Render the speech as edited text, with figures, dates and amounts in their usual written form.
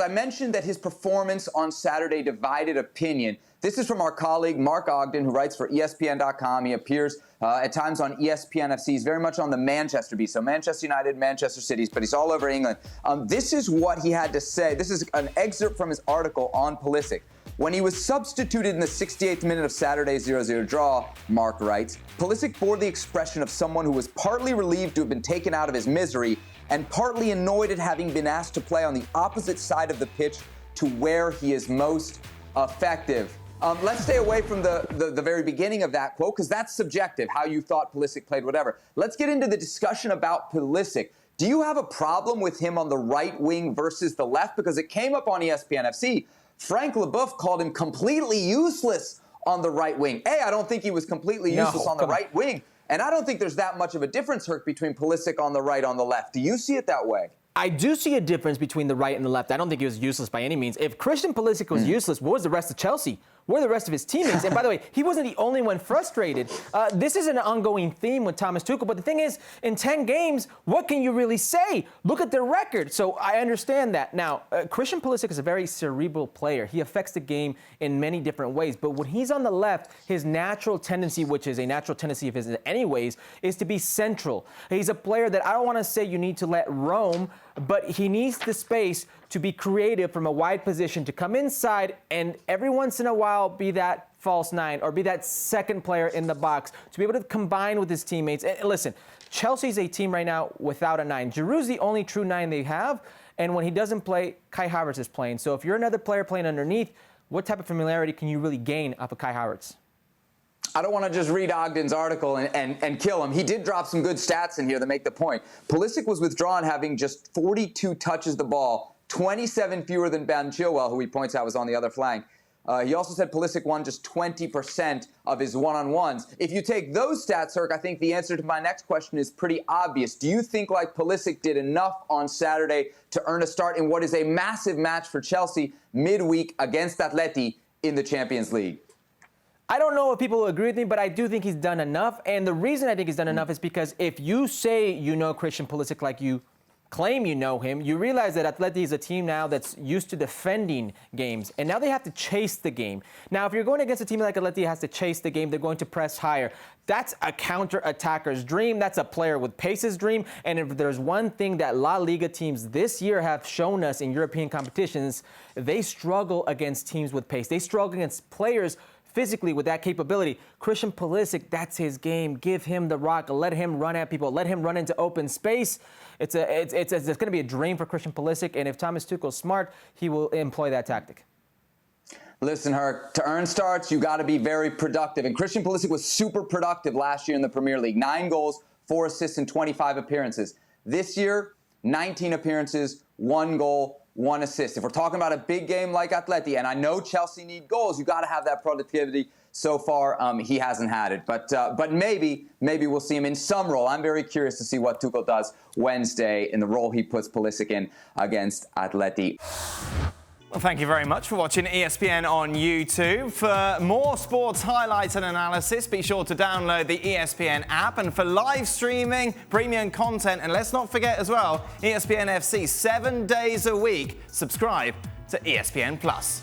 I mentioned that his performance on Saturday divided opinion. This is from our colleague Mark Ogden, who writes for ESPN.com. He appears at times on ESPN FC. He's very much on the Manchester beat, so Manchester United, Manchester City, but he's all over England. This is what he had to say. This is an excerpt from his article on Pulisic. When he was substituted in the 68th minute of Saturday's 0-0 draw, Mark writes, Pulisic bore the expression of someone who was partly relieved to have been taken out of his misery and partly annoyed at having been asked to play on the opposite side of the pitch to where he is most effective. Let's stay away from the very beginning of that quote, because that's subjective, how you thought Pulisic played, whatever. Let's get into the discussion about Pulisic. Do you have a problem with him on the right wing versus the left? Because it came up on ESPN FC. Frank Lampard called him completely useless on the right wing. I don't think he was completely useless on the right wing. And I don't think there's that much of a difference, Herc, between Pulisic on the right, on the left. Do you see it that way? I do see a difference between the right and the left. I don't think he was useless by any means. If Christian Pulisic was useless, what was the rest of Chelsea? Where are the rest of his teammates? And by the way, he wasn't the only one frustrated. This is an ongoing theme with Thomas Tuchel. But the thing is, in 10 games, what can you really say? Look at their record. So I understand that. Now, Christian Pulisic is a very cerebral player. He affects the game in many different ways. But when he's on the left, his natural tendency, which is a natural tendency of his anyways, is to be central. He's a player that I don't want to say you need to let roam, but he needs the space to be creative from a wide position, to come inside and every once in a while be that false nine or be that second player in the box, to be able to combine with his teammates. And listen, Chelsea's a team right now without a nine. Giroud's the only true nine they have, and when he doesn't play, Kai Havertz is playing. So if you're another player playing underneath, what type of familiarity can you really gain off of Kai Havertz? I don't want to just read Ogden's article and kill him. He did drop some good stats in here that make the point. Pulisic was withdrawn having just 42 touches the ball, 27 fewer than Ben Chilwell, who he points out was on the other flank. He also said Pulisic won just 20% of his one-on-ones. If you take those stats, Herc, I think the answer to my next question is pretty obvious. Do you think, like Pulisic did enough on Saturday to earn a start in what is a massive match for Chelsea midweek against Atleti in the Champions League? I don't know if people will agree with me, but I do think he's done enough. And the reason I think he's done enough is because if you say you know Christian Pulisic like you claim you know him, you realize that Atleti is a team now that's used to defending games, and now they have to chase the game. Now, if you're going against a team like Atleti has to chase the game, they're going to press higher. That's a counter-attacker's dream. That's a player with pace's dream. And if there's one thing that La Liga teams this year have shown us in European competitions, they struggle against teams with pace. They struggle against players physically with that capability. Christian Pulisic, that's his game. Give him the rock. Let him run at people. Let him run into open space. It's going to be a dream for Christian Pulisic, and if Thomas Tuchel's smart, he will employ that tactic. Listen, Herc, to earn starts, you got to be very productive. And Christian Pulisic was super productive last year in the Premier League. 9 goals, 4 assists, and 25 appearances. This year, 19 appearances, 1 goal, 1 assist. If we're talking about a big game like Atleti, and I know Chelsea need goals, you got to have that productivity. So far, he hasn't had it. But maybe we'll see him in some role. I'm very curious to see what Tuchel does Wednesday in the role he puts Pulisic in against Atleti. Well, thank you very much for watching ESPN on YouTube. For more sports highlights and analysis, be sure to download the ESPN app. And for live streaming, premium content, and let's not forget as well, ESPN FC 7 days a week. Subscribe to ESPN+.